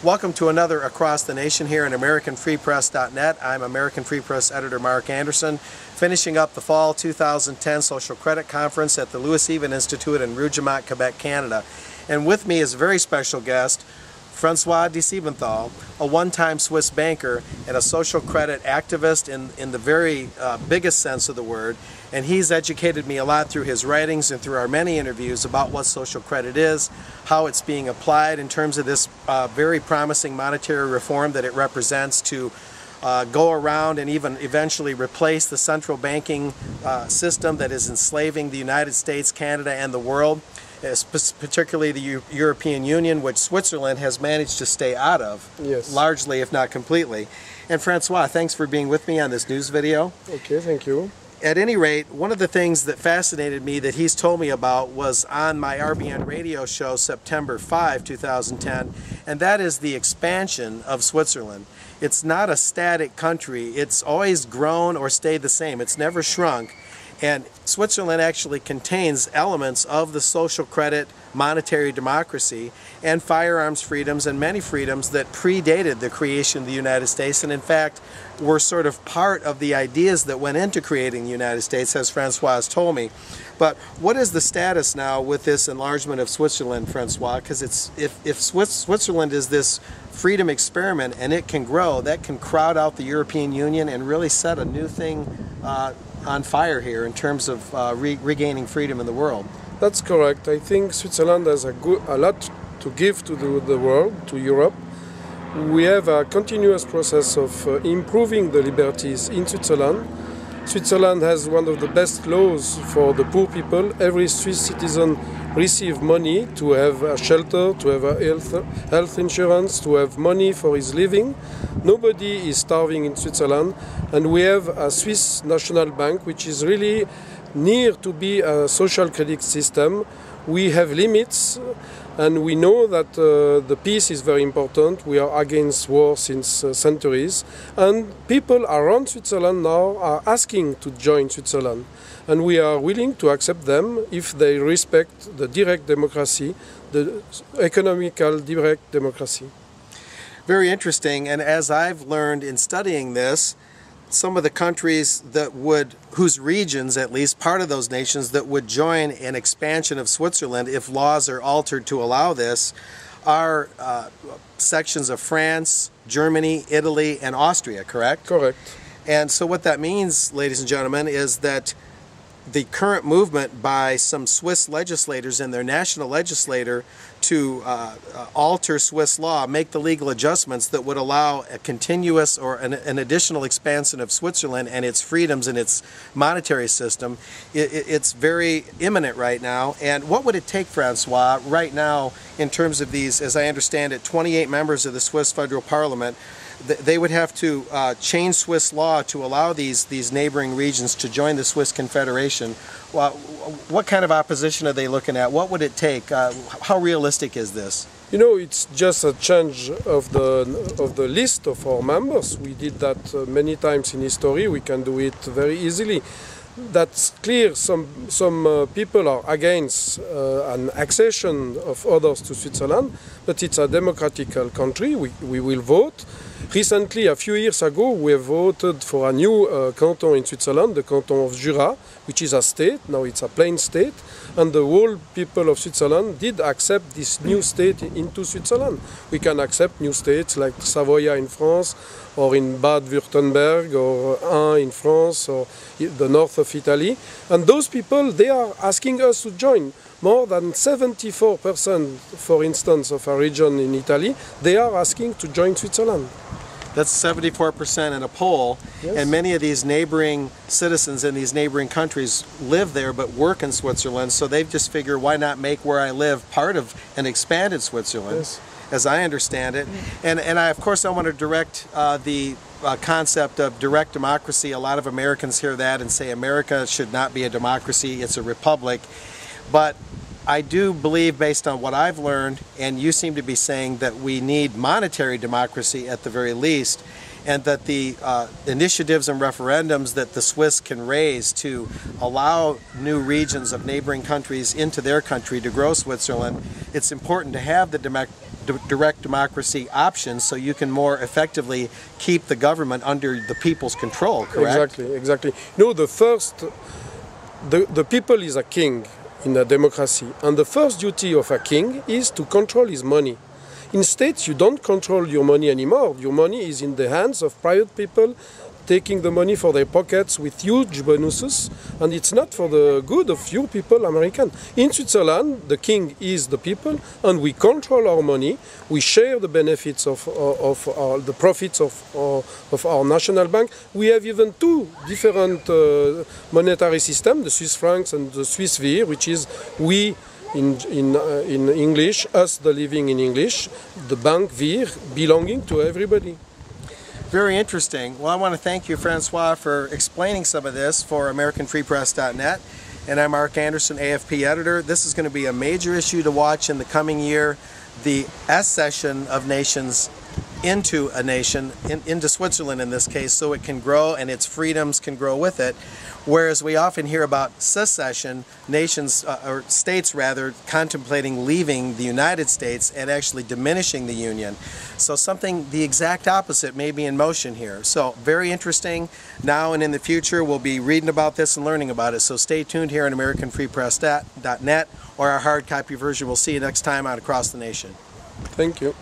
Welcome to another Across the Nation here at AmericanFreePress.net. I'm American Free Press Editor Mark Anderson, finishing up the Fall 2010 Social Credit Conference at the Louis-Even Institute in Rougemont, Quebec, Canada. And with me is a very special guest, Francois de Siebenthal, a one-time Swiss banker and a social credit activist in the very biggest sense of the word. And he's educated me a lot through his writings and through our many interviews about what social credit is, how it's being applied in terms of this very promising monetary reform that it represents to go around and even eventually replace the central banking system that is enslaving the United States, Canada, and the world, particularly the European Union, which Switzerland has managed to stay out of, yes, largely if not completely. And Francois, thanks for being with me on this news video. Okay, thank you. At any rate, one of the things that fascinated me that he's told me about was on my RBN radio show September 5, 2010, and that is the expansion of Switzerland. It's not a static country. It's always grown or stayed the same. It's never shrunk. And Switzerland actually contains elements of the social credit monetary democracy and firearms freedoms and many freedoms that predated the creation of the United States, and in fact were sort of part of the ideas that went into creating the United States, as Francois has told me. But what is the status now with this enlargement of Switzerland, Francois? Because if Switzerland is this freedom experiment and it can grow, that can crowd out the European Union and really set a new thing on fire here in terms of regaining freedom in the world. That's correct. I think Switzerland has a lot to give to the world, to Europe. We have a continuous process of improving the liberties in Switzerland. Switzerland has one of the best laws for the poor people. Every Swiss citizen receives money to have a shelter, to have a health insurance, to have money for his living. Nobody is starving in Switzerland, and we have a Swiss National Bank which is really near to be a social credit system. We have limits, and we know that the peace is very important. We are against war since centuries, and people around Switzerland now are asking to join Switzerland, and we are willing to accept them if they respect the direct democracy, the economical direct democracy. Very interesting, and as I've learned in studying this, some of the countries that would, whose regions at least, part of those nations that would join an expansion of Switzerland if laws are altered to allow this, are sections of France, Germany, Italy, and Austria, correct? Correct. And so what that means, ladies and gentlemen, is that the current movement by some Swiss legislators and their national legislator to alter Swiss law, make the legal adjustments that would allow a continuous or an additional expansion of Switzerland and its freedoms and its monetary system, it's very imminent right now. And what would it take, Francois, right now in terms of these, as I understand it, 28 members of the Swiss Federal Parliament? They would have to change Swiss law to allow these neighboring regions to join the Swiss Confederation. Well, what kind of opposition are they looking at? What would it take? How realistic is this? You know, it's just a change of the list of our members. We did that many times in history. We can do it very easily. That's clear. Some people are against an accession of others to Switzerland, but it's a democratic country. We will vote. Recently, a few years ago, we have voted for a new canton in Switzerland, the canton of Jura, which is a state. Now it's a plain state, and the whole people of Switzerland did accept this new state into Switzerland. We can accept new states like Savoy in France, or in Bade-Württemberg, or Ain in France, or the north of Italy. And those people, they are asking us to join. More than 74%, for instance, of a region in Italy, they are asking to join Switzerland. That's 74% in a poll, yes. And many of these neighboring citizens in these neighboring countries live there but work in Switzerland, so they just figure, why not make where I live part of an expanded Switzerland, yes, as I understand it. And of course I want to direct the concept of direct democracy. A lot of Americans hear that and say America should not be a democracy, it's a republic. But I do believe, based on what I've learned, and you seem to be saying, that we need monetary democracy at the very least. and that the initiatives and referendums that the Swiss can raise to allow new regions of neighboring countries into their country to grow Switzerland, it's important to have the direct democracy options so you can more effectively keep the government under the people's control, correct? Exactly. No, the people is a king in a democracy, and the first duty of a king is to control his money. In states, you don't control your money anymore. Your money is in the hands of private people taking the money for their pockets with huge bonuses, and it's not for the good of your people, American. In Switzerland, the king is the people, and we control our money. We share the benefits of the profits of our national bank. We have even two different monetary systems, the Swiss francs and the Swiss vir, which is we in English, us the living in English, the bank vir belonging to everybody. Very interesting. Well, I want to thank you, Francois, for explaining some of this for AmericanFreePress.net. And I'm Mark Anderson, AFP Editor. This is going to be a major issue to watch in the coming year, the accession of nations into a nation, into Switzerland in this case, so it can grow and its freedoms can grow with it. Whereas we often hear about secession, nations, or states rather, contemplating leaving the United States and actually diminishing the Union. So something, the exact opposite may be in motion here. So very interesting. Now and in the future we'll be reading about this and learning about it. So stay tuned here on AmericanFreePress.net or our hard copy version. We'll see you next time out across the nation. Thank you.